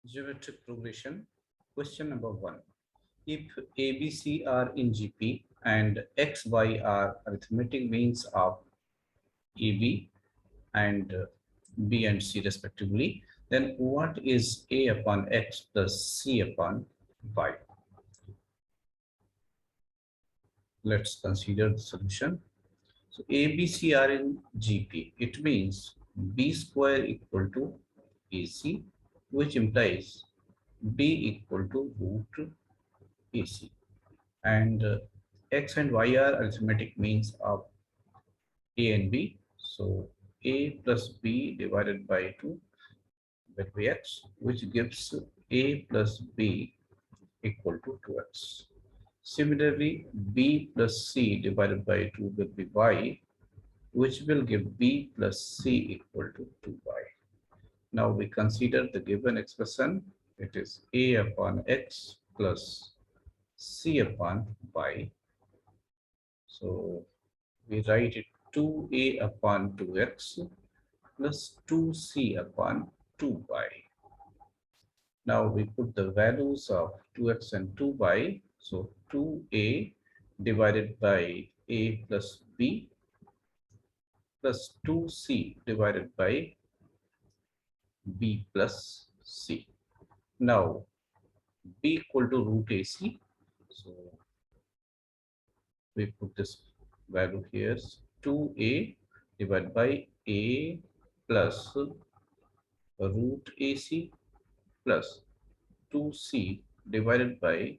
Geometric progression. Question number 1. If ABC are in GP and XY are arithmetic means of AB and B and C respectively, then what is A upon X plus C upon Y? Let's consider the solution. So ABC are in GP. It means B square equal to AC, which implies B equal to root AC. And X and Y are arithmetic means of A and B. So A plus B divided by 2 will be X, which gives A plus B equal to 2X. Similarly, B plus C divided by 2 will be Y, which will give B plus C equal to 2Y. Now we consider the given expression. It is A upon X plus C upon Y. So we write it 2A upon 2X plus 2C upon 2Y. Now we put the values of 2X and 2Y. So 2A divided by A plus B plus 2C divided by B plus C. Now B equal to root AC. So we put this value here, 2A divided by A plus root AC plus 2C divided by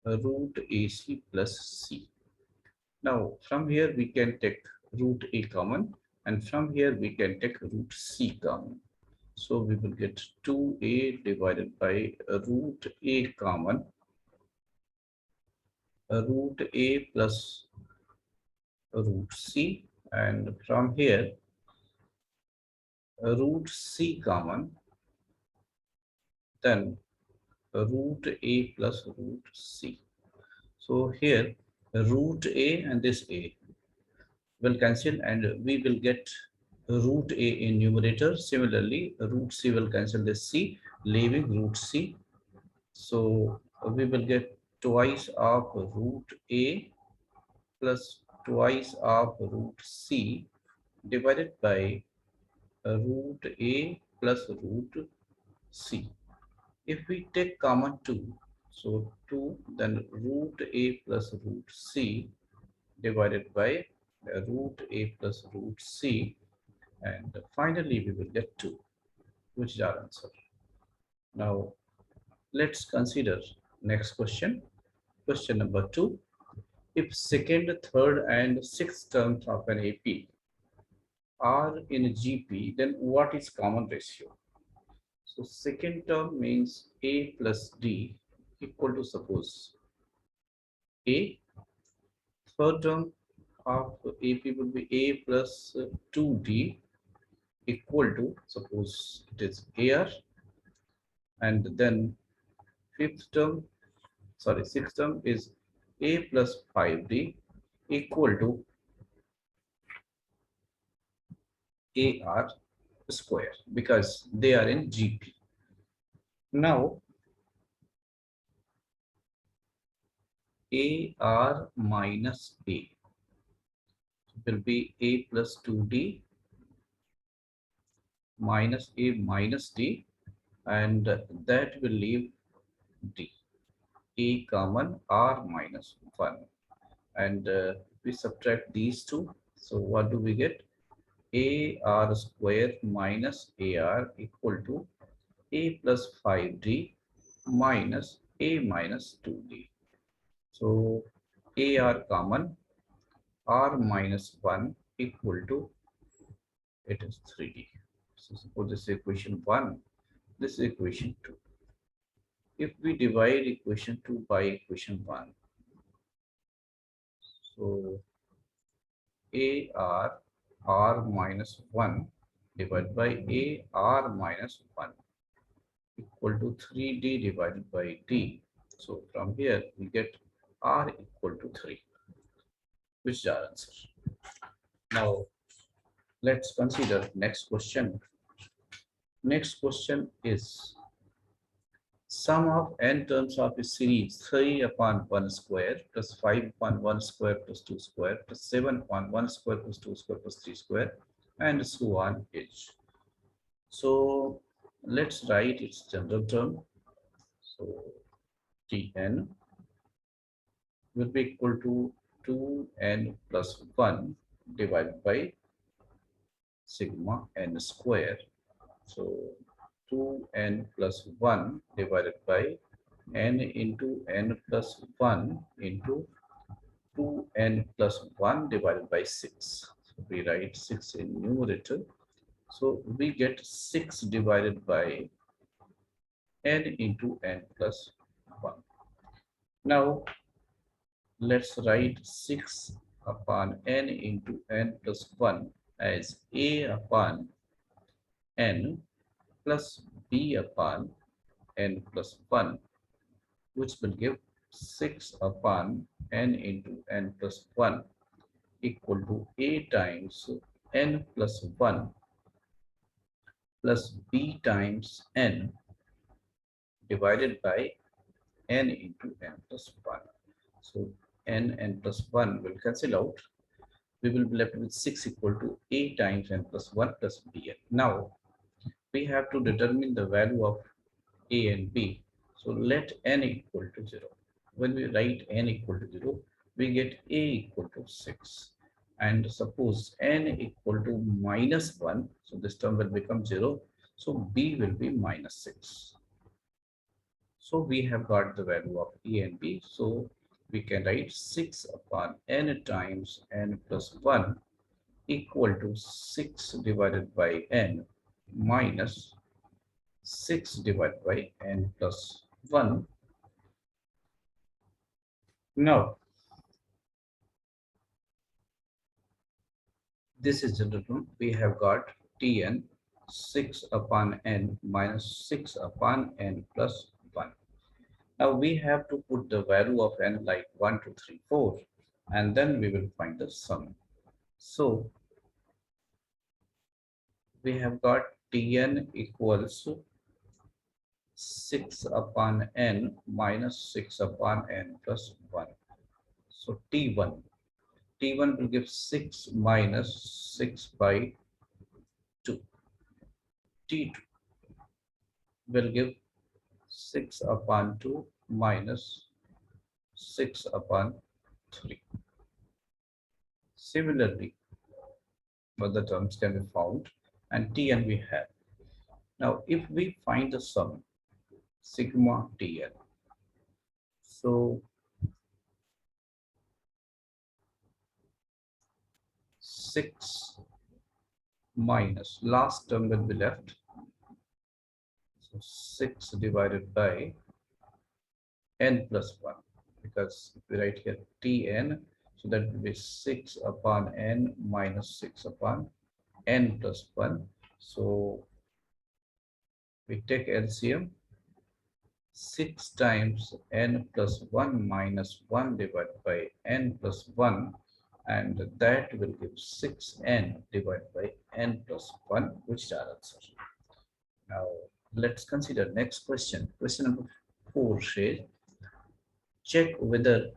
root AC plus C. Now from here we can take root A common, and from here we can take root C common. So we will get 2A divided by root A common, root A plus root C, and from here root C common, then root A plus root C. So here root A and this A will cancel and we will get root A in numerator. Similarly, root C will cancel this C, leaving root C. So we will get twice of root A plus twice of root C divided by root A plus root C. If we take common 2, so 2, then root A plus root C divided by root A plus root C, and finally we will get 2, which is our answer. Now let's consider next question. Question number 2. If second, third and sixth terms of an AP are in GP, then what is common ratio? So second term means A plus D equal to, suppose, A. Third term of AP will be A plus 2D equal to, suppose it is AR. And then sixth term is A plus 5D equal to AR square, because they are in GP. Now AR minus A will be A plus 2D minus A minus D, and that will leave D. A common, R minus 1, and we subtract these two. So what do we get? AR square minus AR equal to A plus 5D minus A minus 2D. So AR common, R minus 1 equal to, it is 3D. So suppose this is equation 1, this is equation 2. If we divide equation 2 by equation 1, so AR R minus 1 divided by AR minus 1 equal to 3D divided by D. So from here we get R equal to 3, which is our answer. Now let's consider next question. Next question is Sum of n terms of a series 3 upon 1 square plus 5 upon 1 square plus 2 square plus 7 upon 1 square plus 2 square plus 3 square and so on is. So let's write its general term. So Tn will be equal to 2n plus 1 divided by sigma n square. So 2n plus 1 divided by n into n plus 1 into 2n plus 1 divided by 6. So we write 6 in numerator. So we get 6 divided by n into n plus 1. Now let's write 6 upon n into n plus 1 as a upon n plus b upon n plus 1, which will give 6 upon n into n plus 1 equal to a times n plus 1 plus b times n divided by n into n plus 1. So n plus 1 will cancel out. We will be left with 6 equal to a times n plus 1 plus bn. Now we have to determine the value of a and b. So let n equal to 0. When we write n equal to 0, we get a equal to 6. And suppose n equal to minus 1, so this term will become 0. So b will be minus 6. So we have got the value of a and b. So we can write 6 upon n times n plus 1 equal to 6 divided by n minus 6 divided by n plus 1. Now, this is general term. We have got Tn 6 upon n minus 6 upon n plus 1. Now we have to put the value of n like 1, 2, 3, 4, and then we will find the sum. So we have got Tn equals 6 upon n minus 6 upon n plus 1. So T1 will give 6 minus 6 by 2. T2 will give 6 upon 2 minus 6 upon 3. Similarly, other terms can be found, and Tn we have. Now, if we find the sum, sigma Tn, so 6 minus, last term will be left, so 6 divided by n plus 1, because if we write here Tn, so that will be 6 upon n minus 6 upon n plus 1. So we take LCM, 6 times n plus 1 minus 1 divided by n plus 1, and that will give 6n divided by n plus 1, which is our answer. Now let's consider next question. Question number 4 says, check whether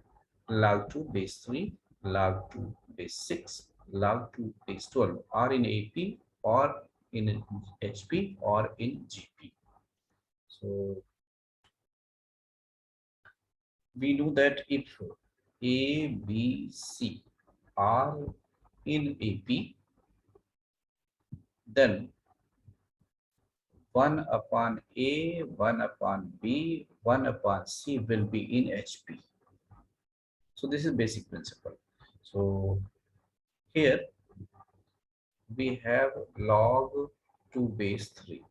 log 2 base 3, log 2 base 6, log 2 base 12 are in AP or in HP or in GP. So we know that if A, B, C are in AP, then 1 upon A, 1 upon B, 1 upon C will be in HP. So this is basic principle. So here we have log 2 base 3,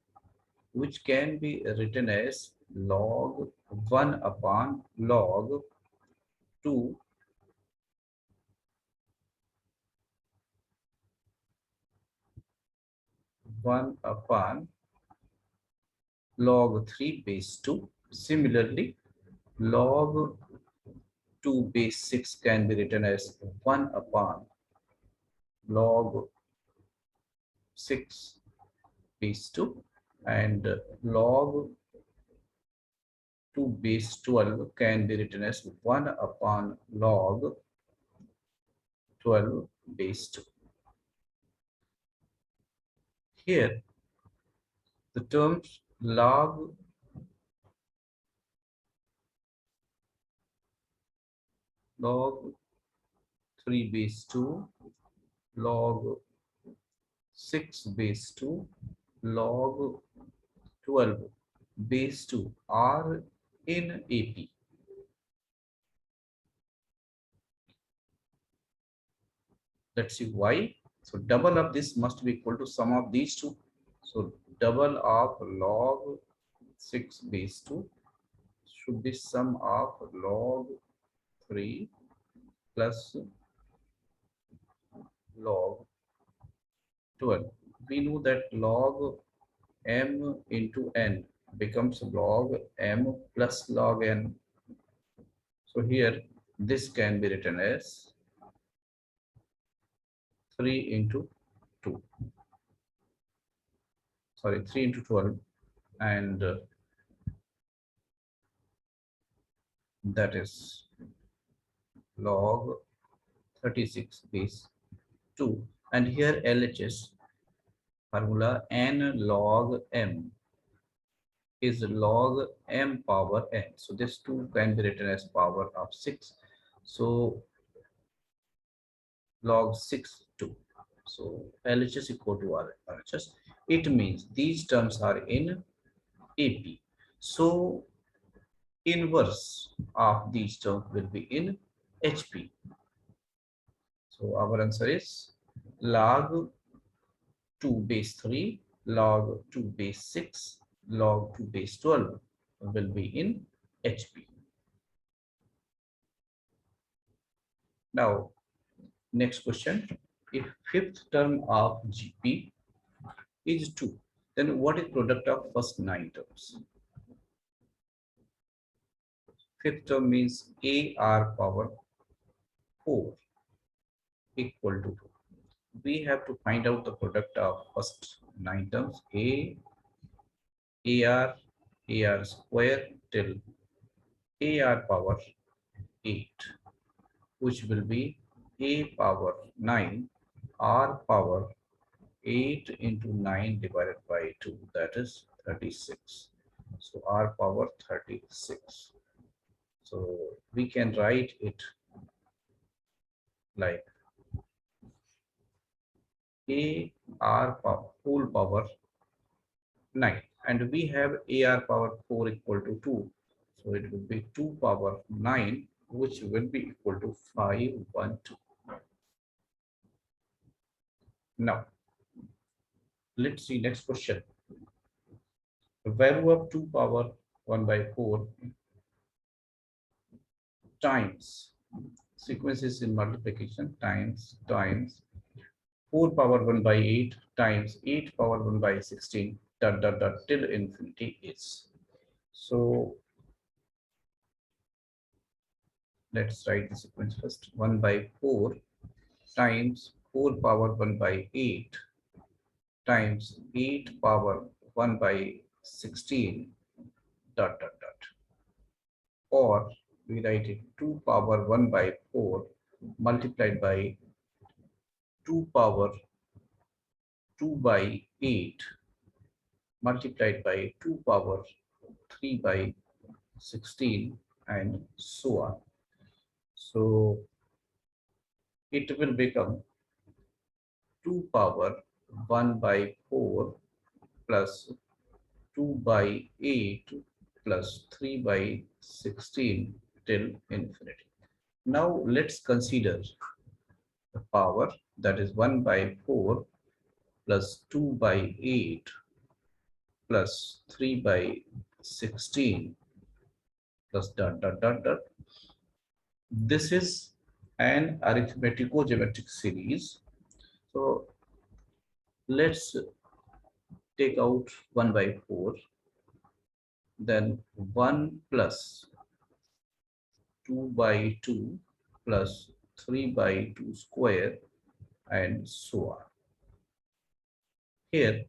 which can be written as log 1 upon log 2 1 upon log 3 base 2. Similarly, log 2 base 6 can be written as 1 upon log 6 base 2, and log 2 base 12 can be written as 1 upon log 12 base 2. Here, the terms log 3 base 2, log 6 base 2, log 12 base 2 are in AP. Let's see why. So double of this must be equal to sum of these two. So double of log 6 base 2 should be sum of log 3 plus log 12. We know that log m into n becomes log m plus log n. So here this can be written as 3 into 2. Sorry, 3 into 12, and that is log 36 base 2. And here LHS formula n log m is log m power n. So this 2 can be written as power of 6. So log 6 2. So LHS equal to RHS. It means these terms are in AP. So inverse of these terms will be in HP. So our answer is log 2 base 3, log 2 base 6, log 2 base 12 will be in HP. Now, next question. If fifth term of GP is 2, then what is product of first 9 terms? Fifth term means AR power 4 equal to 2. We have to find out the product of first 9 terms. AR square till AR power 8, which will be A power 9, R power 8 into 9 divided by 2, that is 36. So R power 36. So we can write it like AR power whole power 9, and we have AR power 4 equal to 2. So it will be 2 power 9, which will be equal to 512. Now, let's see next question. The value of 2 power 1 by 4 times sequences in multiplication times 4 power 1 by 8 times 8 power 1 by 16 dot dot dot till infinity is. So let's write the sequence first. 1 by 4 times 4 power 1 by 8 times 8 power 1 by 16 dot dot dot, or we write it 2 power 1 by 4 multiplied by 2 power 2 by 8 multiplied by 2 power 3 by 16, and so on. So it will become 2 power 1 by 4 plus 2 by 8 plus 3 by 16 till infinity. Now let's consider the power, that is 1 by 4 plus 2 by 8 plus 3 by 16 plus dot dot dot dot. This is an arithmetico-geometric series. So let's take out 1 by 4, then 1 plus 2 by 2 plus 3 by 2 square, and so on. Here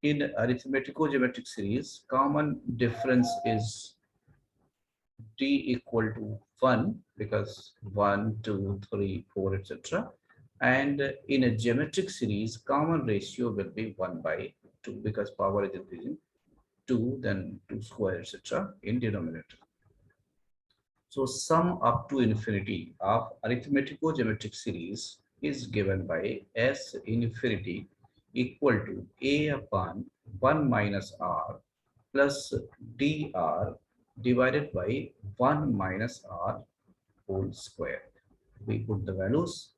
in arithmetico-geometric series, common difference is d equal to 1 because 1, 2, 3, 4, etc. And in a geometric series, common ratio will be 1 by 2 because power is increasing 2, then 2 square, etc. in denominator. So sum up to infinity of arithmetico-geometric series is given by S infinity equal to A upon 1 minus R plus dr divided by 1 minus R whole square. We put the values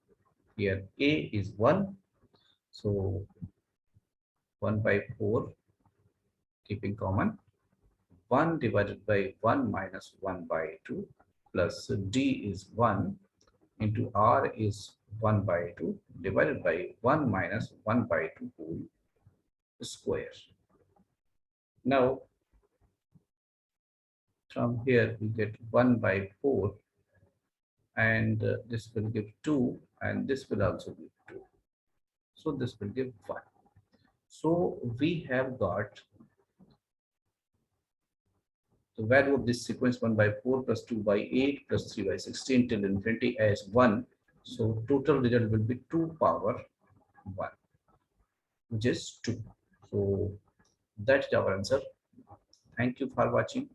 here. A is 1, so 1 by 4 keeping common. 1 divided by 1 minus 1 by 2 plus d is 1 into r is 1 by 2 divided by 1 minus 1 by 2 whole square. Now from here we get 1 by 4 and this will give 2 and this will also give 2. So this will give 1. So we have got the value of this sequence 1 by 4 plus 2 by 8 plus 3 by 16 till infinity as 1. So total result will be 2 power 1, which is 2. So that's our answer. Thank you for watching.